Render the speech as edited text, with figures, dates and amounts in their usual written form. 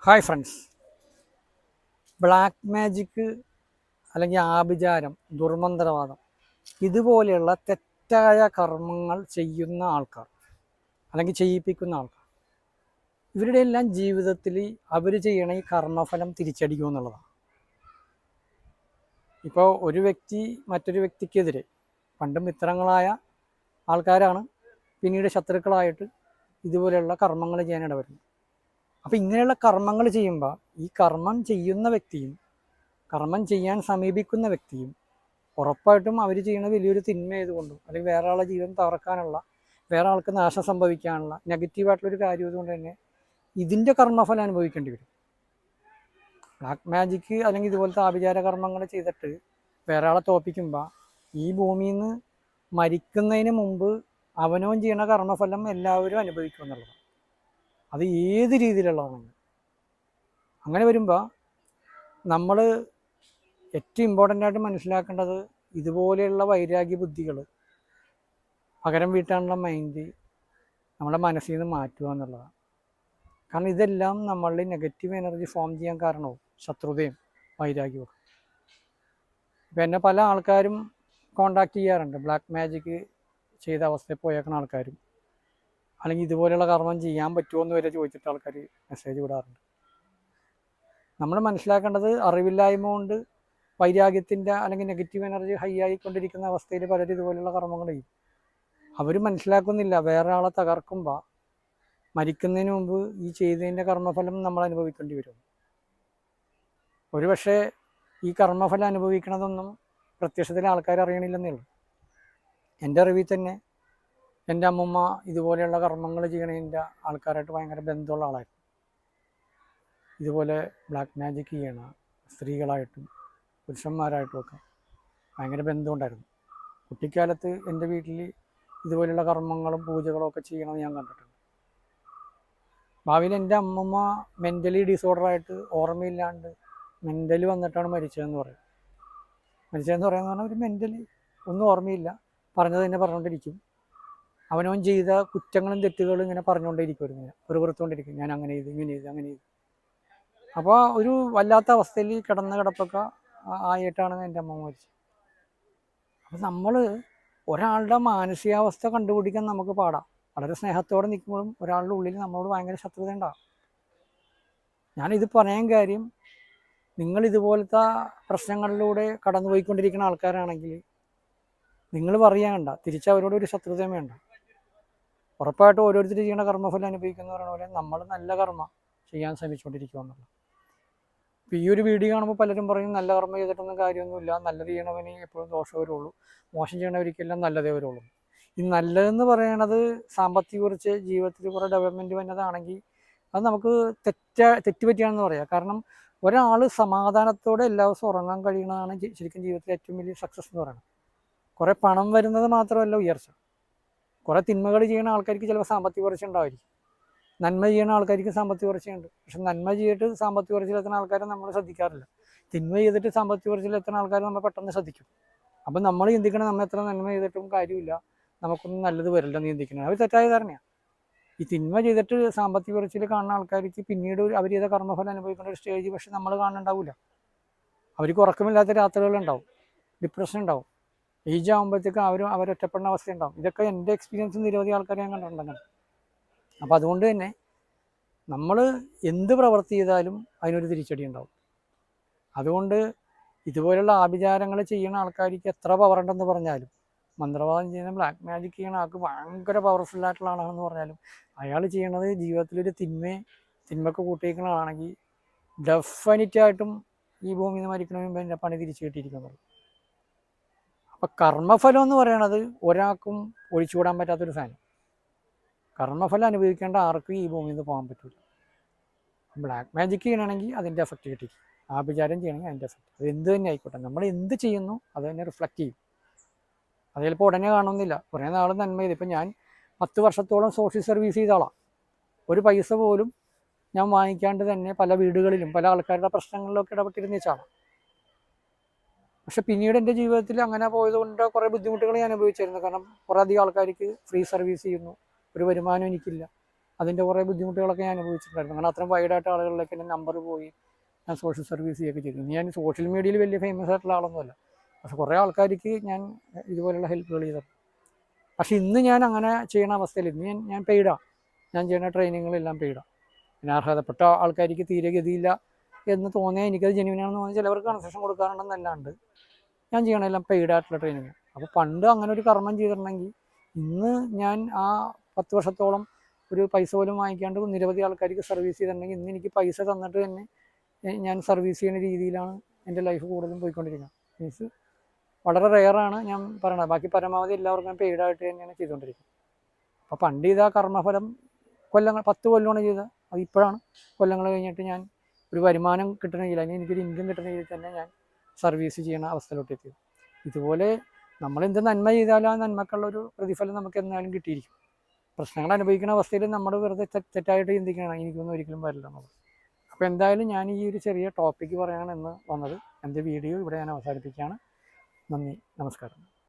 Hi friends. Black magic അല്ലെങ്കിൽ ആഭിചാരം, ദുർമന്ത്രവാദം ഇതുപോലെയുള്ള തെറ്റായ കർമ്മങ്ങൾ ചെയ്യുന്ന ആൾക്കാർ അല്ലെങ്കിൽ ചെയ്യിപ്പിക്കുന്ന ആൾക്കാർ, ഇവരുടെ എല്ലാം ജീവിതത്തിൽ അവർ ചെയ്യണ ഈ കർമ്മഫലം തിരിച്ചടിക്കും എന്നുള്ളതാണ്. ഇപ്പോൾ ഒരു വ്യക്തി മറ്റൊരു വ്യക്തിക്കെതിരെ പണ്ട് മിത്രങ്ങളായ ആൾക്കാരാണ് പിന്നീട് ശത്രുക്കളായിട്ട് ഇതുപോലെയുള്ള കർമ്മങ്ങൾ ചെയ്യാനിട വരുന്നത്. അപ്പം ഇങ്ങനെയുള്ള കർമ്മങ്ങൾ ചെയ്യുമ്പോൾ ഈ കർമ്മം ചെയ്യുന്ന വ്യക്തിയും കർമ്മം ചെയ്യാൻ സമീപിക്കുന്ന വ്യക്തിയും ഉറപ്പായിട്ടും അവർ ചെയ്യുന്ന വലിയൊരു തിന്മ ആയതുകൊണ്ടും അല്ലെങ്കിൽ വേറെ ആളെ ജീവൻ തകർക്കാനുള്ള, വേറെ ആൾക്ക് നാശം സംഭവിക്കാനുള്ള നെഗറ്റീവായിട്ടുള്ളൊരു കാര്യം ആയതുകൊണ്ട് തന്നെ ഇതിൻ്റെ കർമ്മഫലം അനുഭവിക്കേണ്ടി വരും. ബ്ലാക്ക് മാജിക്ക് അല്ലെങ്കിൽ ഇതുപോലത്തെ ആഭിചാര കർമ്മങ്ങൾ ചെയ്തിട്ട് വേറെ ആളെ തോൽപ്പിക്കുമ്പോൾ ഈ ഭൂമിയിൽ നിന്ന് മരിക്കുന്നതിന് മുമ്പ് അവനവൻ ചെയ്യണ കർമ്മഫലം എല്ലാവരും അനുഭവിക്കും എന്നുള്ളതാണ്. അത് ഏത് രീതിയിലുള്ളതാണെങ്കിൽ. അങ്ങനെ വരുമ്പോൾ നമ്മൾ ഏറ്റവും ഇമ്പോർട്ടൻ്റ് ആയിട്ട് മനസ്സിലാക്കേണ്ടത് ഇതുപോലെയുള്ള വൈരാഗ്യ ബുദ്ധികൾ പകരം വീട്ടാനുള്ള മൈൻഡ് നമ്മുടെ മനസ്സിൽ നിന്ന് മാറ്റുക എന്നുള്ളതാണ്. കാരണം ഇതെല്ലാം നമ്മളുടെ നെഗറ്റീവ് എനർജി ഫോം ചെയ്യാൻ കാരണവും ശത്രുതയും വൈരാഗ്യവും. ഇപ്പം എന്നെ പല ആൾക്കാരും കോണ്ടാക്ട് ചെയ്യാറുണ്ട്. ബ്ലാക്ക് മാജിക്ക് ചെയ്ത അവസ്ഥയിൽ പോയേക്കുന്ന ആൾക്കാരും അല്ലെങ്കിൽ ഇതുപോലെയുള്ള കർമ്മം ചെയ്യാൻ പറ്റുമോ എന്ന് വരെ ചോദിച്ചിട്ട് ആൾക്കാർ മെസ്സേജ് വിടാറുണ്ട്. നമ്മൾ മനസ്സിലാക്കേണ്ടത് അറിവില്ലായ്മ കൊണ്ട് വൈരാഗ്യത്തിൻ്റെ അല്ലെങ്കിൽ നെഗറ്റീവ് എനർജി ഹൈ ആയിക്കൊണ്ടിരിക്കുന്ന അവസ്ഥയിൽ പലരും ഇതുപോലെയുള്ള കർമ്മങ്ങൾ ചെയ്യും. അവർ മനസ്സിലാക്കുന്നില്ല വേറെ ആളെ തകർക്കുമ്പോൾ മരിക്കുന്നതിന് മുമ്പ് ഈ ചെയ്തതിൻ്റെ കർമ്മഫലം നമ്മൾ അനുഭവിക്കേണ്ടി വരും. ഒരുപക്ഷെ ഈ കർമ്മഫലം അനുഭവിക്കണതൊന്നും പ്രത്യക്ഷത്തിൽ ആൾക്കാർ അറിയണില്ലെന്നേ ഉള്ളൂ. എൻ്റെ അറിവിൽ തന്നെ എൻ്റെ അമ്മമ്മ ഇതുപോലെയുള്ള കർമ്മങ്ങൾ ചെയ്യണതിൻ്റെ ആൾക്കാരായിട്ട് ഭയങ്കര ബന്ധമുള്ള ആളായിരുന്നു. ഇതുപോലെ ബ്ലാക്ക് മാജിക് ചെയ്യണ സ്ത്രീകളായിട്ടും പുരുഷന്മാരായിട്ടും ഒക്കെ ഭയങ്കര ബന്ധമുണ്ടായിരുന്നു. കുട്ടിക്കാലത്ത് എൻ്റെ വീട്ടിൽ ഇതുപോലെയുള്ള കർമ്മങ്ങളും പൂജകളും ഒക്കെ ചെയ്യണമെന്ന് ഞാൻ കണ്ടിട്ടുണ്ട്. ഭാവിയിൽ എൻ്റെ അമ്മമ്മ മെൻ്റലി ഡിസോർഡറായിട്ട് ഓർമ്മയില്ലാണ്ട് മെൻ്റലി വന്നിട്ടാണ് മരിച്ചതെന്ന് പറയും. മരിച്ചതെന്ന് പറഞ്ഞാൽ ഒരു മെൻ്റലി ഒന്നും ഓർമ്മയില്ല, പറഞ്ഞത് തന്നെ പറഞ്ഞുകൊണ്ടിരിക്കും. അവനവൻ ചെയ്ത കുറ്റങ്ങളും തെറ്റുകളും ഇങ്ങനെ പറഞ്ഞുകൊണ്ടേയിരിക്കുമായിരുന്നു, വെറുതെടുത്തുകൊണ്ടിരിക്കും. ഞാൻ അങ്ങനെ ചെയ്തു, ഇങ്ങനെ ചെയ്തു, അങ്ങനെ ചെയ്തു. അപ്പോൾ ഒരു വല്ലാത്ത അവസ്ഥയിൽ കിടപ്പൊക്കെ ആയിട്ടാണ് എൻ്റെ അമ്മ മരിച്ചത്. അപ്പം നമ്മൾ ഒരാളുടെ മാനസികാവസ്ഥ കണ്ടുപിടിക്കാൻ നമുക്ക് പാടാം. വളരെ സ്നേഹത്തോടെ നിൽക്കുമ്പോഴും ഒരാളുടെ ഉള്ളിൽ നമ്മളോട് ഭയങ്കര ശത്രുത ഉണ്ടാകും. ഞാനിത് പറയാൻ കാര്യം, നിങ്ങൾ ഇതുപോലത്തെ പ്രശ്നങ്ങളിലൂടെ കടന്നുപോയിക്കൊണ്ടിരിക്കുന്ന ആൾക്കാരാണെങ്കിൽ നിങ്ങൾ പറയാണ്ട, തിരിച്ചവരോട് ഒരു ശത്രുതയും വേണ്ട. ഉറപ്പായിട്ടും ഓരോരുത്തർ ചെയ്യുന്ന കർമ്മഫലം അനുഭവിക്കുന്ന പറയുന്ന പോലെ നമ്മൾ നല്ല കർമ്മ ചെയ്യാൻ ശ്രമിച്ചുകൊണ്ടിരിക്കുക എന്നുള്ളത്. ഇപ്പോൾ ഈ ഒരു വീഡിയോ കാണുമ്പോൾ പലരും പറയും നല്ല കർമ്മം ചെയ്തിട്ടൊന്നും കാര്യമൊന്നുമില്ല, നല്ലത് ചെയ്യണവന് എപ്പോഴും ദോഷം വരുള്ളൂ, മോശം ചെയ്യണവർക്കെല്ലാം നല്ലതേ വരുള്ളൂ. ഈ നല്ലതെന്ന് പറയണത് സാമ്പത്തികക്കുറിച്ച് ജീവിതത്തിൽ കുറേ ഡെവലപ്മെൻറ്റ് വന്നതാണെങ്കിൽ അത് നമുക്ക് തെറ്റുപറ്റിയാണെന്ന് പറയാം. കാരണം ഒരാൾ സമാധാനത്തോടെ എല്ലാ ദിവസവും ഉറങ്ങാൻ കഴിയുന്നതാണ് ശരിക്കും ജീവിതത്തിലെ ഏറ്റവും വലിയ സക്സസ് എന്ന് പറയുന്നത്. കുറേ പണം വരുന്നത് മാത്രമല്ല ഉയർച്ച. കുറേ തിന്മകൾ ചെയ്യുന്ന ആൾക്കാർക്ക് ചിലപ്പോൾ സാമ്പത്തിക കുറച്ച് ഉണ്ടായിരിക്കും, നന്മ ചെയ്യുന്ന ആൾക്കാർക്ക് സാമ്പത്തിക കുറച്ചുണ്ട്. പക്ഷെ നന്മ ചെയ്തിട്ട് സാമ്പത്തിക കുറച്ചിലെത്തുന്ന ആൾക്കാരെ നമ്മൾ ശ്രദ്ധിക്കാറില്ല. തിന്മ ചെയ്തിട്ട് സാമ്പത്തിക കുറച്ചിലെത്തുന്ന ആൾക്കാർ നമ്മൾ പെട്ടെന്ന് ശ്രദ്ധിക്കും. അപ്പം നമ്മൾ ചിന്തിക്കണം നമ്മൾ എത്ര നന്മ ചെയ്തിട്ടും കാര്യമില്ല, നമുക്കൊന്നും നല്ലത് വരില്ല എന്ന് ചിന്തിക്കണം. അത് തെറ്റായ ധാരണയാണ്. ഈ തിന്മ ചെയ്തിട്ട് സാമ്പത്തിക കുറച്ചിൽ കാണുന്ന ആൾക്കാർക്ക് പിന്നീട് അവർ ചെയ്ത കർമ്മഫലം അനുഭവിക്കേണ്ട ഒരു സ്റ്റേജ് പക്ഷെ നമ്മൾ കാണുന്നുണ്ടാവില്ല. അവർക്ക് ഉറക്കമില്ലാത്ത രാത്രികളുണ്ടാവും, ഡിപ്രഷൻ ഉണ്ടാവും, ഏജ് ആകുമ്പോഴത്തേക്കും അവരൊറ്റപ്പെടുന്ന അവസ്ഥ ഉണ്ടാവും. ഇതൊക്കെ എൻ്റെ എക്സ്പീരിയൻസ് നിരവധി ആൾക്കാരെ ഞാൻ കണ്ടിട്ടുണ്ടെങ്കിൽ. അപ്പോൾ അതുകൊണ്ട് തന്നെ നമ്മൾ എന്ത് പ്രവൃത്തി ചെയ്താലും അതിനൊരു തിരിച്ചടി ഉണ്ടാവും. അതുകൊണ്ട് ഇതുപോലുള്ള ആഭിചാരങ്ങൾ ചെയ്യുന്ന ആൾക്കാർക്ക് എത്ര പവർ ഉണ്ടെന്ന് പറഞ്ഞാലും, മന്ത്രവാദം ചെയ്യുന്ന ബ്ലാക്ക് മാജിക് ചെയ്യുന്ന ആൾക്ക് ഭയങ്കര പവർഫുള്ളായിട്ടുള്ള ആളാണെന്ന് പറഞ്ഞാലും, അയാൾ ചെയ്യണത് ജീവിതത്തിലൊരു തിന്മക്ക് കൂട്ടിയിരിക്കുന്ന ആളാണെങ്കിൽ ഡെഫിനറ്റായിട്ടും ഈ ഭൂമിയിൽ നിന്ന് മരിക്കണമെന്ന് മുമ്പ് എൻ്റെ പണി തിരിച്ചു കിട്ടിയിരിക്കുന്നത്. അപ്പം കർമ്മഫലം എന്ന് പറയണത് ഒരാൾക്കും ഒഴിച്ചുകൂടാൻ പറ്റാത്തൊരു സാധനം. കർമ്മഫലം അനുഭവിക്കേണ്ട ആർക്കും ഈ ഭൂമിയിൽ നിന്ന് പോകാൻ പറ്റില്ല. ബ്ലാക്ക് മാജിക് ചെയ്യണമെങ്കിൽ അതിൻ്റെ എഫക്റ്റ് കിട്ടിയിരിക്കും, ആഭിചാരം ചെയ്യണമെങ്കിൽ അതിൻ്റെ എഫക്റ്റ്, അത് എന്ത് തന്നെ ആയിക്കോട്ടെ, നമ്മൾ എന്ത് ചെയ്യുന്നു അത് തന്നെ റിഫ്ലക്റ്റ് ചെയ്യും. അത് ചിലപ്പോൾ ഉടനെ കാണുന്നില്ല, കുറേ നാൾ നന്മ ചെയ്ത്. ഇപ്പം ഞാൻ 10 വർഷത്തോളം സോഷ്യൽ സർവീസ് ചെയ്ത ആളാണ്. ഒരു പൈസ പോലും ഞാൻ വാങ്ങിക്കാണ്ട് തന്നെ പല വീടുകളിലും പല ആൾക്കാരുടെ പ്രശ്നങ്ങളിലൊക്കെ ഇടപെട്ടിരുന്ന വെച്ചാണ്. പക്ഷെ പിന്നീട് എൻ്റെ ജീവിതത്തിൽ അങ്ങനെ പോയതുകൊണ്ട് കുറേ ബുദ്ധിമുട്ടുകൾ ഞാൻ അനുഭവിച്ചിരുന്നു. കാരണം കുറേ അധികം ആൾക്കാർക്ക് ഫ്രീ സർവീസ് ചെയ്യുന്നു, ഒരു വരുമാനം എനിക്കില്ല. അതിൻ്റെ കുറേ ബുദ്ധിമുട്ടുകളൊക്കെ ഞാൻ അനുഭവിച്ചിട്ടുണ്ടായിരുന്നു. കാരണം അത്രയും വൈഡായിട്ട് ആളുകളിലേക്ക് എൻ്റെ നമ്പർ പോയി ഞാൻ സോഷ്യൽ സർവീസ് ചെയ്യുകയൊക്കെ ചെയ്തു. ഞാൻ സോഷ്യൽ മീഡിയയിൽ വലിയ ഫേമസ് ആയിട്ടുള്ള ആളൊന്നുമല്ല, പക്ഷെ കുറേ ആൾക്കാർക്ക് ഞാൻ ഇതുപോലെയുള്ള ഹെൽപ്പുകൾ ചെയ്തു. പക്ഷെ ഇന്ന് ഞാൻ അങ്ങനെ ചെയ്യണ അവസ്ഥയിൽ ഇന്ന് ഞാൻ പെയ്ഡാണ്. ഞാൻ ചെയ്യുന്ന ട്രെയിനിങ്ങുകളെല്ലാം പെയ്ഡാണ്. പിന്നെ അർഹതപ്പെട്ട ആൾക്കാർക്ക് തീരെ ഗതിയില്ല എന്ന് തോന്നിയാൽ എനിക്കത് ജെന്യുവിനാണെന്ന് തോന്നി ചിലവർക്ക് കൺസെഷൻ കൊടുക്കാറുണ്ടെന്നല്ലാണ്ട് ഞാൻ ചെയ്യണമെല്ലാം പെയ്ഡായിട്ടുള്ള ട്രെയിനിങ്. അപ്പോൾ പണ്ട് അങ്ങനെ ഒരു കർമ്മം ചെയ്തിട്ടുണ്ടെങ്കിൽ ഇന്ന് ഞാൻ ആ 10 വർഷത്തോളം ഒരു പൈസ പോലും വാങ്ങിക്കാണ്ട് നിരവധി ആൾക്കാർക്ക് സർവീസ് ചെയ്തിട്ടുണ്ടെങ്കിൽ ഇന്ന് എനിക്ക് പൈസ തന്നിട്ട് തന്നെ ഞാൻ സർവീസ് ചെയ്യുന്ന രീതിയിലാണ് എൻ്റെ ലൈഫ് കൂടുതലും പോയിക്കൊണ്ടിരിക്കുന്നത്. മീൻസ് വളരെ റെയറാണ് ഞാൻ പറയണത്. ബാക്കി പരമാവധി എല്ലാവർക്കും ഞാൻ പെയ്ഡായിട്ട് തന്നെയാണ് ചെയ്തുകൊണ്ടിരിക്കുന്നത്. അപ്പോൾ പണ്ട് ചെയ്ത കർമ്മഫലം 10 കൊല്ലമാണ് ചെയ്തത്. അത് ഇപ്പോഴാണ് കൊല്ലങ്ങൾ കഴിഞ്ഞിട്ട് ഞാൻ ഒരു വരുമാനം കിട്ടുന്ന രീതിയിൽ, അല്ലെങ്കിൽ എനിക്കൊരു ഇൻകം കിട്ടുന്ന രീതിയിൽ തന്നെ ഞാൻ സർവീസ് ചെയ്യുന്ന അവസ്ഥയിലോട്ട് എത്തിയത്. ഇതുപോലെ നമ്മളെന്ത് നന്മ ചെയ്താലും ആ നന്മക്കുള്ളൊരു പ്രതിഫലം നമുക്ക് എന്നാലും കിട്ടിയിരിക്കും. പ്രശ്നങ്ങൾ അനുഭവിക്കുന്ന അവസ്ഥയിൽ നമ്മൾ വെറുതെ തെറ്റായിട്ട് ചിന്തിക്കണം എനിക്കൊന്നും ഒരിക്കലും വരില്ല എന്നുള്ളത്. അപ്പോൾ എന്തായാലും ഞാൻ ഈ ഒരു ചെറിയ ടോപ്പിക്ക് പറയാനാണ് ഇന്ന് വന്നത്. എൻ്റെ വീഡിയോ ഇവിടെ ഞാൻ അവസാനിപ്പിക്കുകയാണ്. നന്ദി, നമസ്കാരം.